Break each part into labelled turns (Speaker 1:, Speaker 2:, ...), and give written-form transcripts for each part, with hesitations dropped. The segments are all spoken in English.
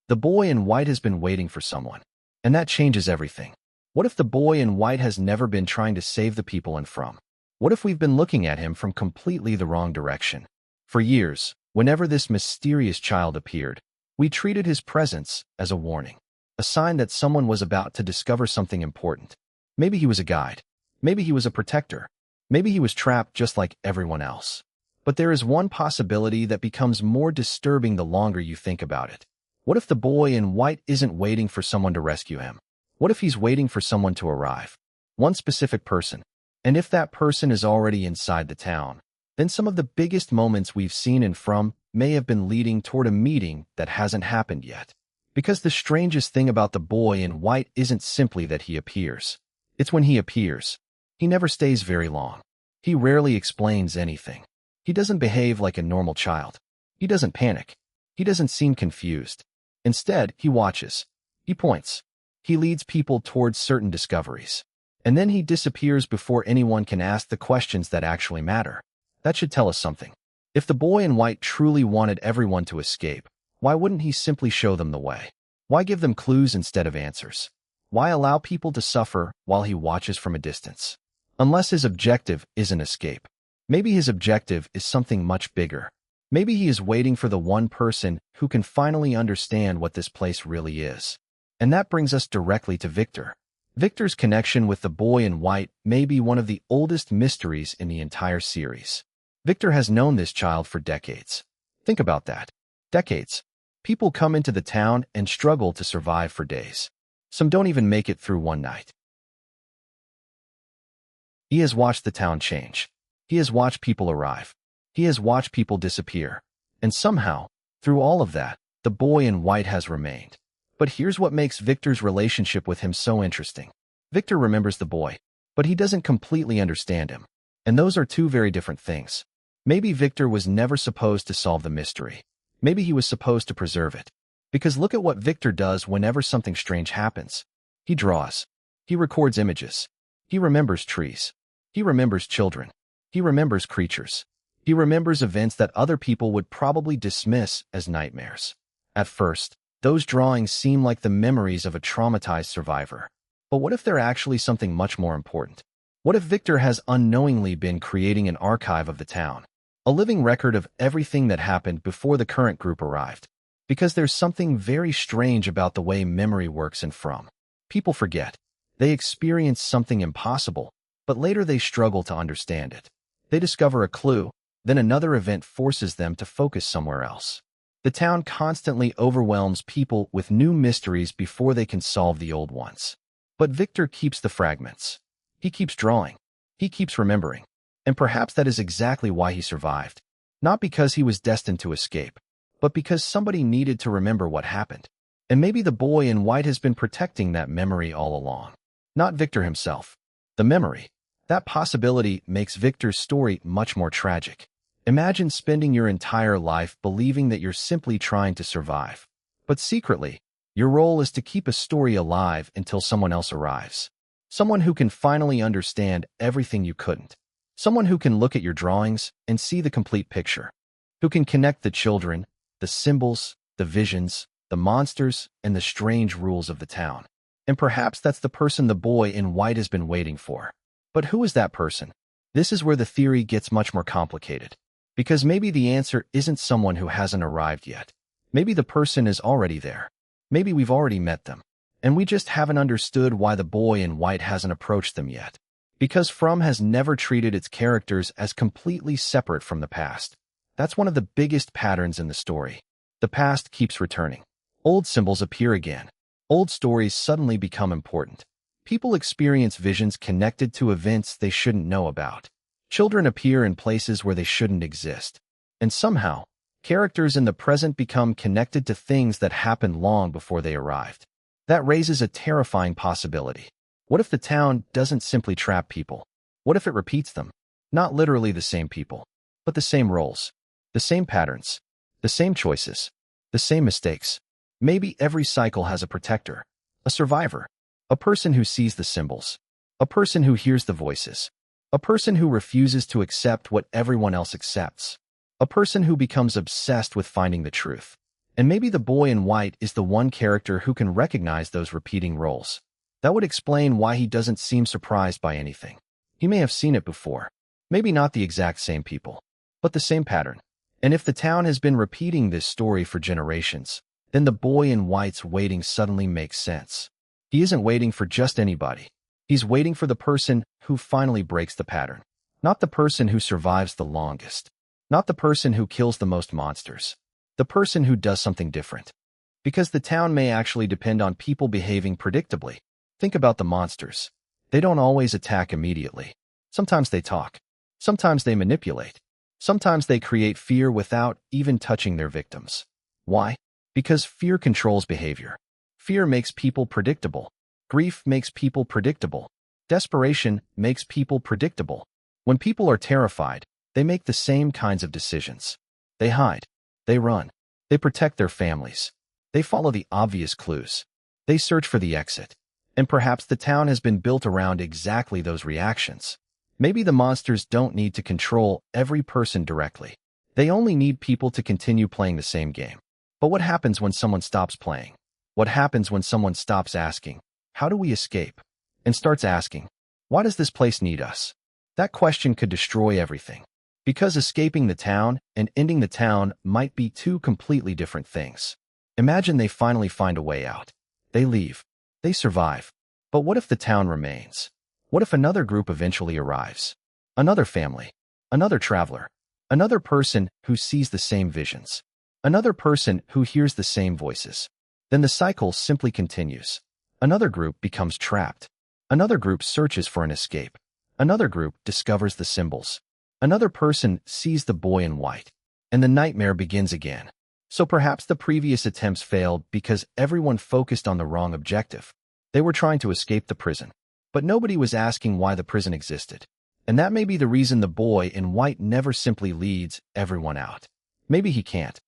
Speaker 1: The boy in white has been waiting for someone, and that changes everything. What if the boy in white has never been trying to save the people and from? What if we've been looking at him from completely the wrong direction? For years, whenever this mysterious child appeared, we treated his presence as a warning, a sign that someone was about to discover something important. Maybe he was a guide. Maybe he was a protector. Maybe he was trapped just like everyone else. But there is one possibility that becomes more disturbing the longer you think about it. What if the boy in white isn't waiting for someone to rescue him? What if he's waiting for someone to arrive? One specific person. And if that person is already inside the town, then some of the biggest moments we've seen in From may have been leading toward a meeting that hasn't happened yet. Because the strangest thing about the boy in white isn't simply that he appears. It's when he appears. He never stays very long. He rarely explains anything. He doesn't behave like a normal child. He doesn't panic. He doesn't seem confused. Instead, he watches. He points. He leads people towards certain discoveries. And then he disappears before anyone can ask the questions that actually matter. That should tell us something. If the boy in white truly wanted everyone to escape, why wouldn't he simply show them the way? Why give them clues instead of answers? Why allow people to suffer while he watches from a distance? Unless his objective isn't escape. Maybe his objective is something much bigger. Maybe he is waiting for the one person who can finally understand what this place really is. And that brings us directly to Victor. Victor's connection with the boy in white may be one of the oldest mysteries in the entire series. Victor has known this child for decades. Think about that. Decades. People come into the town and struggle to survive for days. Some don't even make it through one night. He has watched the town change. He has watched people arrive. He has watched people disappear. And somehow, through all of that, the boy in white has remained. But here's what makes Victor's relationship with him so interesting. Victor remembers the boy, but he doesn't completely understand him. And those are two very different things. Maybe Victor was never supposed to solve the mystery. Maybe he was supposed to preserve it. Because look at what Victor does whenever something strange happens. He draws. He records images. He remembers trees. He remembers children. He remembers creatures. He remembers events that other people would probably dismiss as nightmares. At first, those drawings seem like the memories of a traumatized survivor. But what if they're actually something much more important? What if Victor has unknowingly been creating an archive of the town? A living record of everything that happened before the current group arrived. Because there's something very strange about the way memory works in From. People forget. They experience something impossible, but later they struggle to understand it. They discover a clue, then another event forces them to focus somewhere else. The town constantly overwhelms people with new mysteries before they can solve the old ones. But Victor keeps the fragments. He keeps drawing. He keeps remembering. And perhaps that is exactly why he survived. Not because he was destined to escape, but because somebody needed to remember what happened. And maybe the boy in white has been protecting that memory all along. Not Victor himself. The memory. That possibility makes Victor's story much more tragic. Imagine spending your entire life believing that you're simply trying to survive. But secretly, your role is to keep a story alive until someone else arrives. Someone who can finally understand everything you couldn't. Someone who can look at your drawings and see the complete picture. Who can connect the children, the symbols, the visions, the monsters, and the strange rules of the town. And perhaps that's the person the boy in white has been waiting for. But who is that person? This is where the theory gets much more complicated. Because maybe the answer isn't someone who hasn't arrived yet. Maybe the person is already there. Maybe we've already met them. And we just haven't understood why the boy in white hasn't approached them yet. Because From has never treated its characters as completely separate from the past. That's one of the biggest patterns in the story. The past keeps returning. Old symbols appear again. Old stories suddenly become important. People experience visions connected to events they shouldn't know about. Children appear in places where they shouldn't exist. And somehow, characters in the present become connected to things that happened long before they arrived. That raises a terrifying possibility. What if the town doesn't simply trap people? What if it repeats them? Not literally the same people, but the same roles, the same patterns, the same choices, the same mistakes. Maybe every cycle has a protector, a survivor, a person who sees the symbols, a person who hears the voices, a person who refuses to accept what everyone else accepts, a person who becomes obsessed with finding the truth. And maybe the boy in white is the one character who can recognize those repeating roles. That would explain why he doesn't seem surprised by anything. He may have seen it before. Maybe not the exact same people, but the same pattern. And if the town has been repeating this story for generations, then the boy in white's waiting suddenly makes sense. He isn't waiting for just anybody. He's waiting for the person who finally breaks the pattern. Not the person who survives the longest. Not the person who kills the most monsters. The person who does something different. Because the town may actually depend on people behaving predictably. Think about the monsters. They don't always attack immediately. Sometimes they talk. Sometimes they manipulate. Sometimes they create fear without even touching their victims. Why? Because fear controls behavior. Fear makes people predictable. Grief makes people predictable. Desperation makes people predictable. When people are terrified, they make the same kinds of decisions. They hide. They run. They protect their families. They follow the obvious clues. They search for the exit. And perhaps the town has been built around exactly those reactions. Maybe the monsters don't need to control every person directly. They only need people to continue playing the same game. But what happens when someone stops playing? What happens when someone stops asking, "How do we escape?" and starts asking, "Why does this place need us?" That question could destroy everything. Because escaping the town and ending the town might be two completely different things. Imagine they finally find a way out. They leave. They survive. But what if the town remains? What if another group eventually arrives? Another family. Another traveler. Another person who sees the same visions. Another person who hears the same voices. Then the cycle simply continues. Another group becomes trapped. Another group searches for an escape. Another group discovers the symbols. Another person sees the boy in white. And the nightmare begins again. So perhaps the previous attempts failed because everyone focused on the wrong objective. They were trying to escape the prison. But nobody was asking why the prison existed. And that may be the reason the boy in white never simply leads everyone out. Maybe he can't.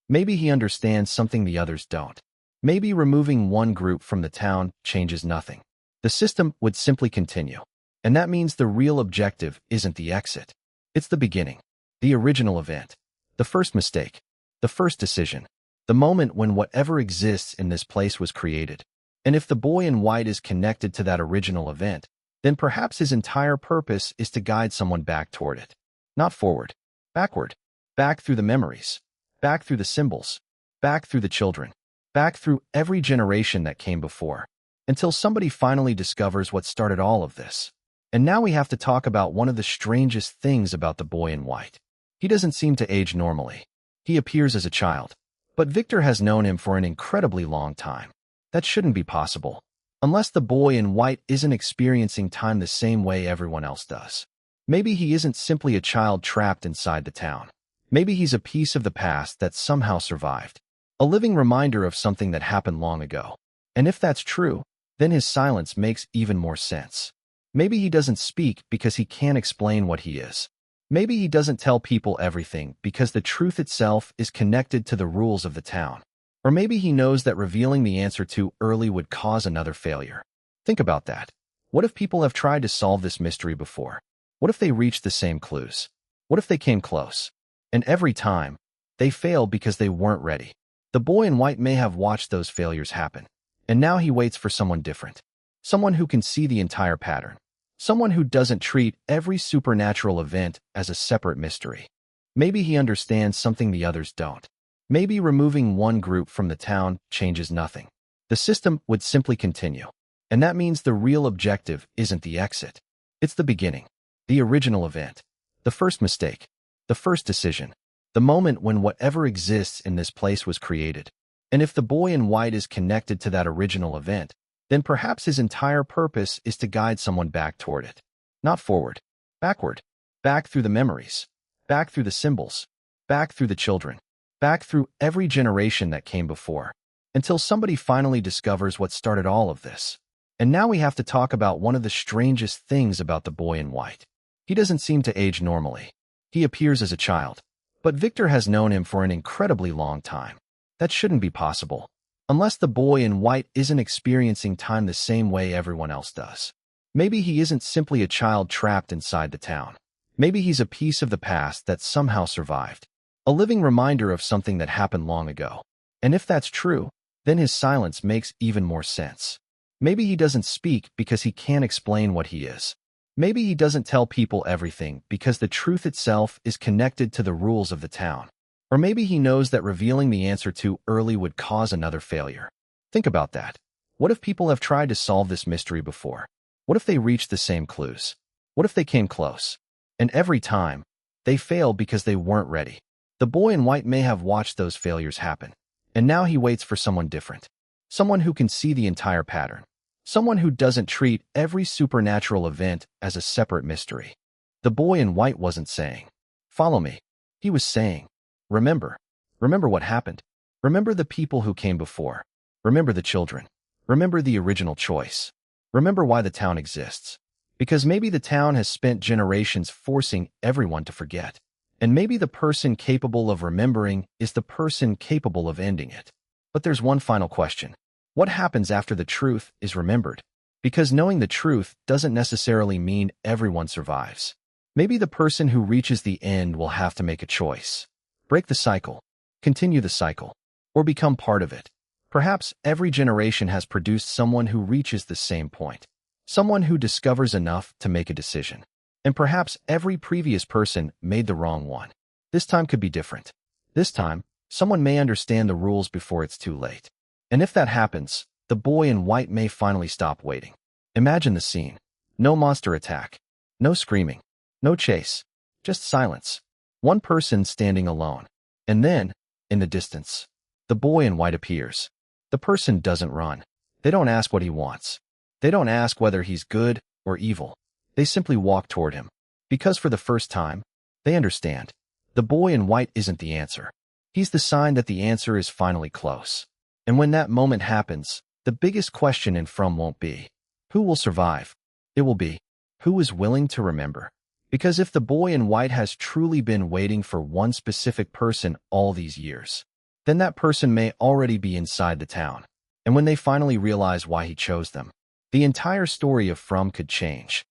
Speaker 1: Maybe he understands something the others don't. Maybe removing one group from the town changes nothing. The system would simply continue. And that means the real objective isn't the exit. It's the beginning. The original event. The first mistake. The first decision. The moment when whatever exists in this place was created. And if the boy in white is connected to that original event, then perhaps his entire purpose is to guide someone back toward it. Not forward. Backward. Back through the memories. Back through the symbols. Back through the children. Back through every generation that came before. Until somebody finally discovers what started all of this. And now we have to talk about one of the strangest things about the boy in white. He doesn't seem to age normally. He appears as a child. But Victor has known him for an incredibly long time. That shouldn't be possible. Unless the boy in white isn't experiencing time the same way everyone else does. Maybe he isn't simply a child trapped inside the town. Maybe he's a piece of the past that somehow survived. A living reminder of something that happened long ago. And if that's true, then his silence makes even more sense. Maybe he doesn't speak because he can't explain what he is. Maybe he doesn't tell people everything because the truth itself is connected to the rules of the town. Or maybe he knows that revealing the answer too early would cause another failure. Think about that. What if people have tried to solve this mystery before? What if they reached the same clues? What if they came close? And every time, they failed because they weren't ready. The boy in white may have watched those failures happen. And now he waits for someone different. Someone who can see the entire pattern. Someone who doesn't treat every supernatural event as a separate mystery. Maybe he understands something the others don't. Maybe removing one group from the town changes nothing. The system would simply continue. And that means the real objective isn't the exit. It's the beginning. The original event. The first mistake. The first decision. The moment when whatever exists in this place was created. And if the boy in white is connected to that original event, then perhaps his entire purpose is to guide someone back toward it. Not forward. Backward. Back through the memories. Back through the symbols. Back through the children. Back through every generation that came before. Until somebody finally discovers what started all of this. And now we have to talk about one of the strangest things about the boy in white. He doesn't seem to age normally. He appears as a child. But Victor has known him for an incredibly long time. That shouldn't be possible. Unless the boy in white isn't experiencing time the same way everyone else does. Maybe he isn't simply a child trapped inside the town. Maybe he's a piece of the past that somehow survived. A living reminder of something that happened long ago. And if that's true, then his silence makes even more sense. Maybe he doesn't speak because he can't explain what he is. Maybe he doesn't tell people everything because the truth itself is connected to the rules of the town. Or maybe he knows that revealing the answer too early would cause another failure. Think about that. What if people have tried to solve this mystery before? What if they reached the same clues? What if they came close? And every time, they failed because they weren't ready. The boy in white may have watched those failures happen, and now he waits for someone different. Someone who can see the entire pattern. Someone who doesn't treat every supernatural event as a separate mystery. The boy in white wasn't saying, "Follow me." He was saying, "Remember. Remember what happened. Remember the people who came before. Remember the children. Remember the original choice. Remember why the town exists. Because maybe the town has spent generations forcing everyone to forget. And maybe the person capable of remembering is the person capable of ending it. But there's one final question. What happens after the truth is remembered? Because knowing the truth doesn't necessarily mean everyone survives. Maybe the person who reaches the end will have to make a choice. Break the cycle, continue the cycle, or become part of it. Perhaps every generation has produced someone who reaches the same point. Someone who discovers enough to make a decision. And perhaps every previous person made the wrong one. This time could be different. This time, someone may understand the rules before it's too late. And if that happens, the boy in white may finally stop waiting. Imagine the scene. No monster attack. No screaming. No chase. Just silence. One person standing alone. And then, in the distance, the boy in white appears. The person doesn't run. They don't ask what he wants. They don't ask whether he's good or evil. They simply walk toward him. Because for the first time, they understand. The boy in white isn't the answer. He's the sign that the answer is finally close. And when that moment happens, the biggest question in From won't be, who will survive? It will be, who is willing to remember? Because if the boy in white has truly been waiting for one specific person all these years, then that person may already be inside the town. And when they finally realize why he chose them, the entire story of From could change.